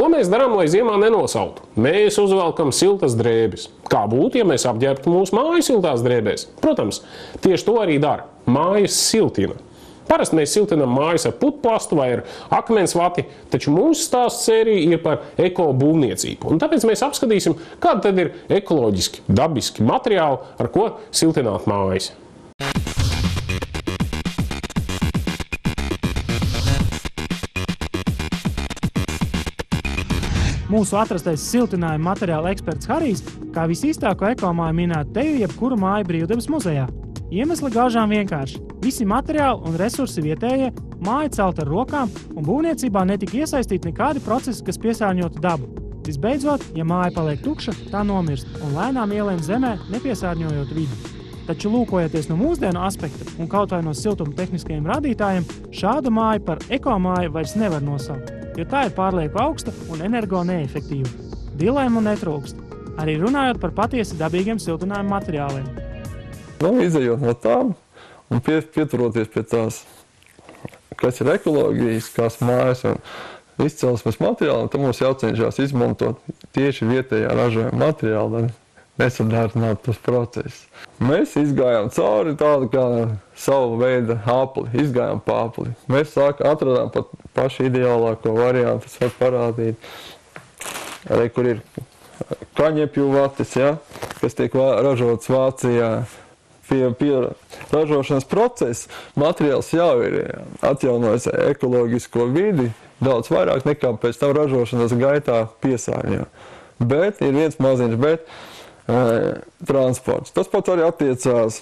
Ko mēs darām, lai ziemā nenosautu? Mēs uzvelkam siltas drēbes. Kā būtu, ja mēs apģērbtu mūsu māju siltās drēbēs? Protams, tieši to arī dara. Mājas siltina. Parasti mēs siltinām mājas ar putplastu vai ar akmensvati, taču mūsu stāstu sērija ir par ekobūvniecību. Un tāpēc mēs apskatīsim, kādi tad ir ekoloģiski, dabiski materiāli, ar ko siltināt mājas. Mūsu atrastais siltinājuma materiāla eksperts Harijs kā visīstāko ekomāju minētu teju jebkuru māju Brīvdabas muzejā. Iemesli gaužām vienkārši. Visi materiāli un resursi vietējie, māja celt ar rokām un būvniecībā netika iesaistīti nekādi procesi, kas piesārņotu dabu. Visbeidzot, ja māja paliek tukša, tā nomirst un lēnām ielien zemē, nepiesārņojot vidi. Taču lūkojoties no mūsdienu aspekta un kaut vai no siltuma tehniskajiem rādītājiem, šādu māju par ekomāju vairs nevar nosaukt, jo tā ir pārlieku augsta un energo neefektīva. Dilēmu netrūkst, arī runājot par patiesi dabīgiem siltinājuma materiāliem. Izejot no tām un pieturoties pie tās, kas ir ekoloģiskās mājas un izcelsmes materiāli, tad mums jācenšas izmantot tieši vietējā ražojuma materiālu, lai nesadārdzinātu tos procesus. Mēs izgājām cauri tādu kā savu veidu apli, izgājām pa apli. Mēs atradām pat pašu ideālāko variantu, tas var parādīt. Arī kur ir kaņepju vatis, ja, kas tiek ražots Vācijā. Pie ražošanas procesa materiāls jau ir atjaunojis ekoloģisko vidi daudz vairāk nekā pēc tam ražošanas gaitā piesārņo. Bet ir viens maziņš, transports. Tas pat arī attiecās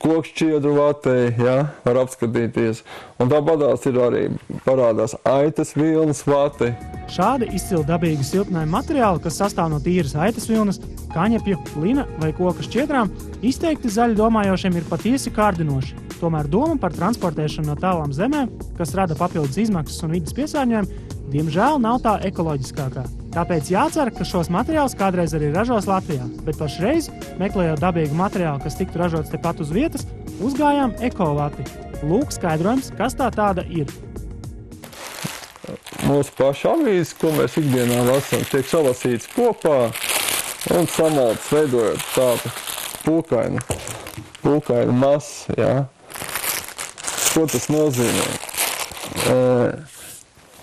kokšķiedru vatei, ja, var apskatīties. Un tāpatās ir arī parādās aitas vilnas vatei. Šādi izcili dabīgi siltinājuma materiāli, kas sastāv no tīras aitas vilnas, kaņepju, lina vai koka šķiedrām, izteikti zaļi domājošiem ir patiesi kārdinoši. Tomēr doma par transportēšanu no tālām zemēm, kas rada papildus izmaksas un vidas piesārņojumu, diemžēl nav tā ekoloģiskākā. Tāpēc jācer, ka šos materiālus kādreiz arī ražos Latvijā, bet pašreiz, meklējot dabīgu materiālu, kas tiktu ražots tepat uz vietas, uzgājām ekovati. Lūk skaidrojums, kas tā tāda ir. Mūsu paša avīzes, ko mēs ikdienā lasām, tiek salasīts kopā un samalts, veidojot tādu pulkainu masu. Ja. Ko tas nozīmē?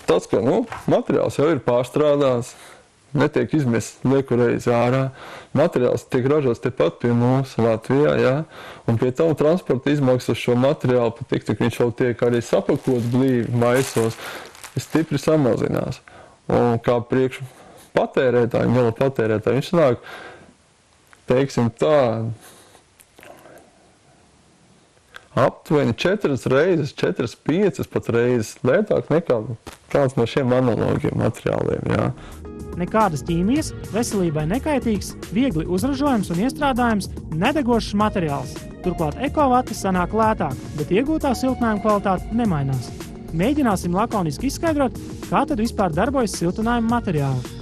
Tas, ka materiāls jau ir pārstrādāts, netiek izmests lieku reizi ārā. Materiāls tiek ražots tepat pie mums Latvijā, ja? Un pie tam transporta izmaksas šo materiālu, pat tik viņš jau tiek arī sapakots blīvi maisos, stipri samazinās. Un kā priekš patērētājiem, gala patērētājiem, viņš nāk, teiksim tā, aptuveni 4 reizes, 4-5 pat reizes lētāk nekā kāds no šiem analogiem materiāliem. Jā. Nekādas ķīmijas, veselībai nekaitīgs, viegli uzražojams un iestrādājams, nedegošs materiāls. Turklāt ekovati sanāk lētāk, bet iegūtā siltinājuma kvalitāte nemainās. Mēģināsim lakoniski izskaidrot, kā tad vispār darbojas siltinājuma materiāli.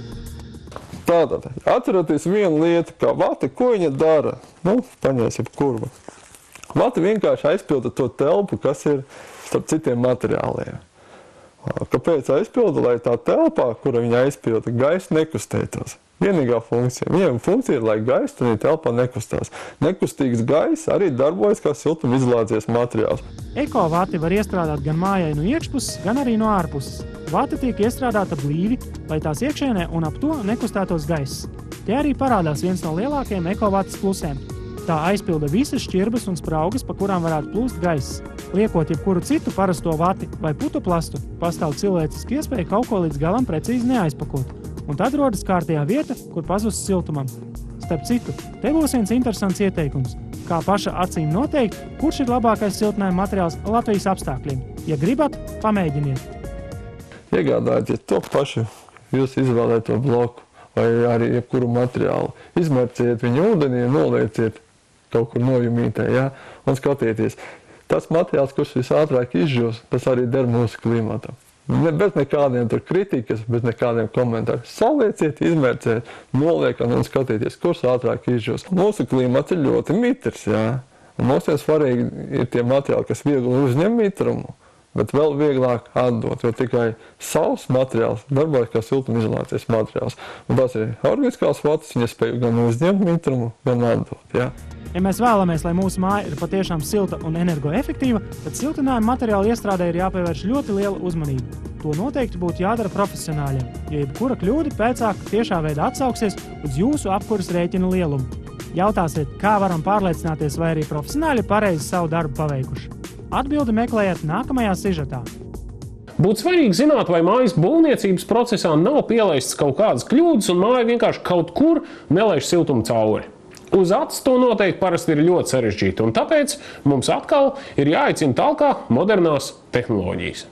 Tātad, atcerieties vienu lietu, kā vata, ko viņa dara. Paņēsim kurva. Vata vienkārši aizpilda to telpu, kas ir starp citiem materiāliem. Kāpēc aizpilda? Lai tā telpā, kura viņa aizpilda, gaisa nekustētos. Vienīgā funkcija. Viņam funkcija ir, lai gaisa tajā telpā nekustās. Nekustīgs gaiss arī darbojas kā siltumizolācijas materiāls. Ekovati var iestrādāt gan mājai no iekšpuses, gan arī no ārpuses. Vata tiek iestrādāta blīvi, lai tās iekšēnē un ap to nekustētos gaiss. Te arī parādās viens no lielākajiem ekovatas plusiem. Tā aizpilda visas šķirbas un spraugas, pa kurām varētu plūst gaiss. Liekot jebkuru citu parasto vati vai putuplastu, pastāv cilvēciski iespēja kaut ko līdz galam precīzi neaizpakot. Un tad rodas kārtējā vieta, kur pazust siltumam. Starp citu, te būs viens interesants ieteikums. Kā paša acīm noteikt, kurš ir labākais siltinājuma materiāls Latvijas apstākļiem. Ja gribat, pamēģiniet. Iegādājieties to pašu jūsu izvēlēto bloku vai arī jebkuru materiālu. Izmērciet viņu ūdenī, nolieciet kaut kur nojumītē, ja? Un skatieties. Tas materiāls, kurš visātrāk izžūs, tas arī der mūsu klimatam. Bez nekādiem tur kritikas, bez nekādiem komentāriem. Salieciet, izmērciet, noliekam un skatieties, kurš ātrāk izžūs. Mūsu klimats ir ļoti mitrs, ja? Un mums ir svarīgi ir tie materiāli, kas viegli uzņem mitrumu. bet vēl vieglāk atdot, jo tikai savs materiāls darbojas kā siltumizolācijas materiāls. Un tās ir organiskās vatas, viņas spēj gan uzņemt mitrumu, gan atdot. Ja? Ja mēs vēlamies, lai mūsu māja ir patiešām silta un energoefektīva, tad siltinājuma materiālu iestrādē ir jāpievērš ļoti liela uzmanība. To noteikti būtu jādara profesionāļiem, jo jebkura kļūda pēcāk tiešā veidā atsauksies uz jūsu apkuras rēķina lielumu. Jautāsiet, kā varam pārliecināties, vai arī profesionāļi pareizi savu darbu paveikuši. Atbildi meklējiet nākamajā sižetā. Būtu svarīgi zināt, vai mājas būvniecības procesā nav pielaistas kaut kādas kļūdas un māja vienkārši kaut kur nelaiž siltumu cauri. Uz acis to noteikti parasti ir ļoti sarežģīti, un tāpēc mums atkal ir jāaicina talkā modernās tehnoloģijas.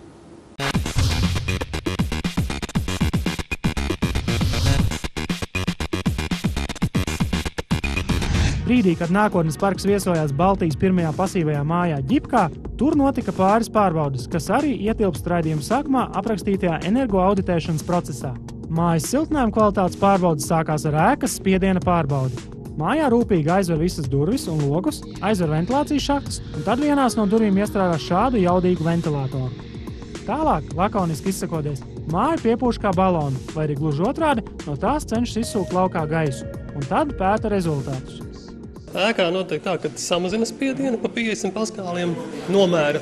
Brīdī, kad nākotnes parks viesojās Baltijas pirmajā pasīvajā mājā Ģipkā, tur notika pāris pārbaudes, kas arī ietilpst raidījuma sākumā aprakstītajā energoauditēšanas procesā. Mājas siltinājuma kvalitātes pārbaudes sākās ar ēkas spiediena pārbaudi. Mājā rūpīgi aizver visas durvis un logus, aizver ventilācijas šahtas, un tad vienās no durvīm iestrādā šādu jaudīgu ventilātoru. Tālāk, lakoniski izsakoties, māja piepūš kā balonu, vai arī gluži otrādi, no tās cenšas izsūkt laukā gaisu, un tad pēta rezultātus. Ēkā notiek tā, ka samazina spiedienu pa 50 paskāliem, nomēra,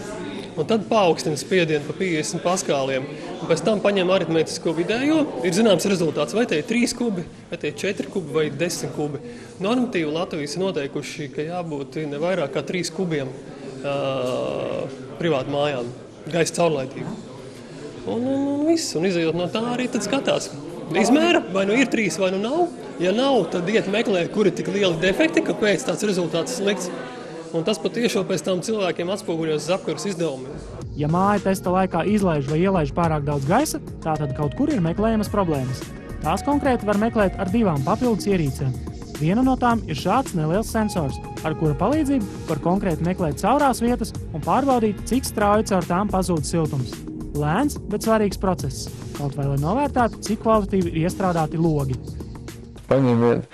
un tad paaugstina spiedienu pa 50 paskāliem. Un pēc tam paņem aritmētisko vidējo, ir zināms rezultāts, vai tie ir 3 kubi, vai tie ir 4 kubi vai 10 kubi. Normatīvi Latvijas ir noteikuši, ka jābūt ne vairāk kā 3 kubiem privātu mājām, gaisa caurlaidību. Un viss, un izejot no tā arī tad skatās. Izmēra, vai nu ir 3, vai nu nav. Ja nav, tad iet meklēt, kur ir tik lieli defekti, kāpēc tāds rezultāts slikts. Un tas patiešām pēc tam cilvēkiem atspoguļos uz apkuras izdevumiem. Ja māja testa laikā izlaiž vai ielaiž pārāk daudz gaisa, tātad kaut kur ir meklējamas problēmas. Tās konkrēti var meklēt ar 2 papildus ierīcēm. Viena no tām ir šāds neliels sensors, ar kura palīdzību var konkrēti meklēt caurās vietas un pārbaudīt, cik strauji caur tām pazūd siltums. Lēns, bet svarīgs process. Kaut vai lai novērtētu, cik kvalitatīvi ir iestrādāti logi. Paņemiet,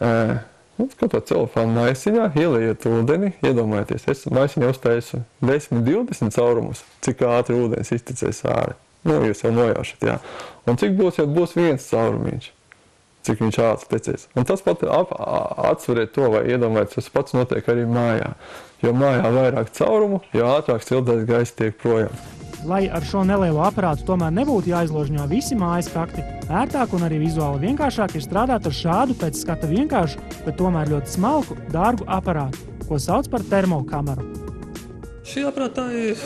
to celofānu maisiņā, ielieciet ūdeni, iedomājieties, es maisiņā uztaisu 10-20 caurumus, cik ātri ūdens iztecēs ārā. Jūs jau nojaušat, jā. Un cik būs, ja būs viens caurumiņš, cik viņš ātri tecēs. Un tas pat atsveriet to, vai iedomājieties, tas pats notiek arī mājā. Jo mājā vairāk caurumu, jo ātrāk siltais gaiss tiek projām. Lai ar šo nelielo aparātu tomēr nebūtu jāizložņo visi mājas kakti, ērtāk un arī vizuāli vienkāršāk ir strādāt ar šādu pēc skata vienkāršu, bet tomēr ļoti smalku, dārgu aparātu, ko sauc par termokameru. Šī aparātā ir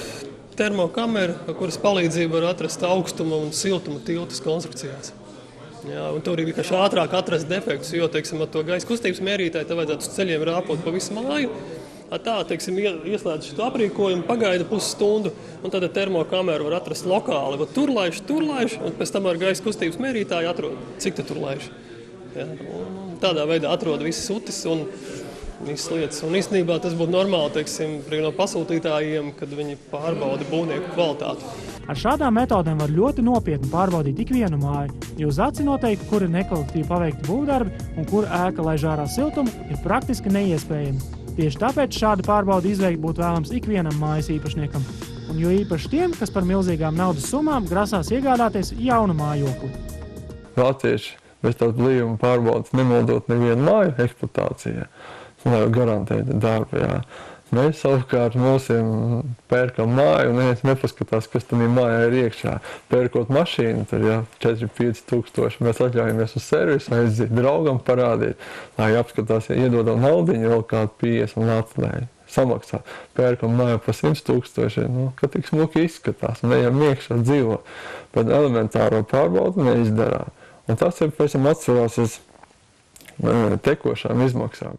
termokamera, ar kuras palīdzību var atrast augstuma un siltuma tiltus konstrukcijās. Jā, un tur ir vienkārši ātrāk atrast defektus, jo, teiksim, ar to gaisa kustības mērītāju te vajadzētu uz ceļiem rāpot pa visu māju. Tā, teiksim, ieslēdz šo aprīkojumu, pagaida pusstundu, un tad termokameru var atrast lokāli. Tur laiž, un pēc tam ar gaisa kustības mērītāju atrod, cik tur laiž. Ja, tādā veidā atrod visas utis un visas lietas. Un īstenībā tas būtu normāli, teiksim, no pasūtītājiem, kad viņi pārbauda būvnieku kvalitāti. Ar šādām metodēm var ļoti nopietni pārbaudīt ikvienu māju, jo uz aci noteikti, kur ir nekvalitatīvi paveikti būvdarbi un kur ēka laiž ārā siltumu, ir praktiski neiespējami. Tieši tāpēc šādu pārbaudi izveikt būtu vēlams ikvienam mājas īpašniekam, un jo īpaši tiem, kas par milzīgām naudas summām grasās iegādāties jaunu mājokli. Latvieši bez tās blīvuma pārbaudas nemodot nevienu māju eksploatācijā, lai garantētu darbu. Jā. Mēs savukārt mūsiem pērkam māju un nepaskatās, kas tam mājā ir iekšā. Pērkot mašīnu, tad 4-5 tūkstoši. Mēs atļaujamies uz servisu, aiziet draugam parādīt, lai apskatās, ja iedodam naudiņu vēl kādu 50 un atļauj. Samaksā. Pērkam māju pa 100 000, kad tik smuki izskatās un ejam iekšā dzīvot. Bet elementāro pārbaudu neizdarā. Un tas ir pēc tam atsvarās uz tekošām izmaksām.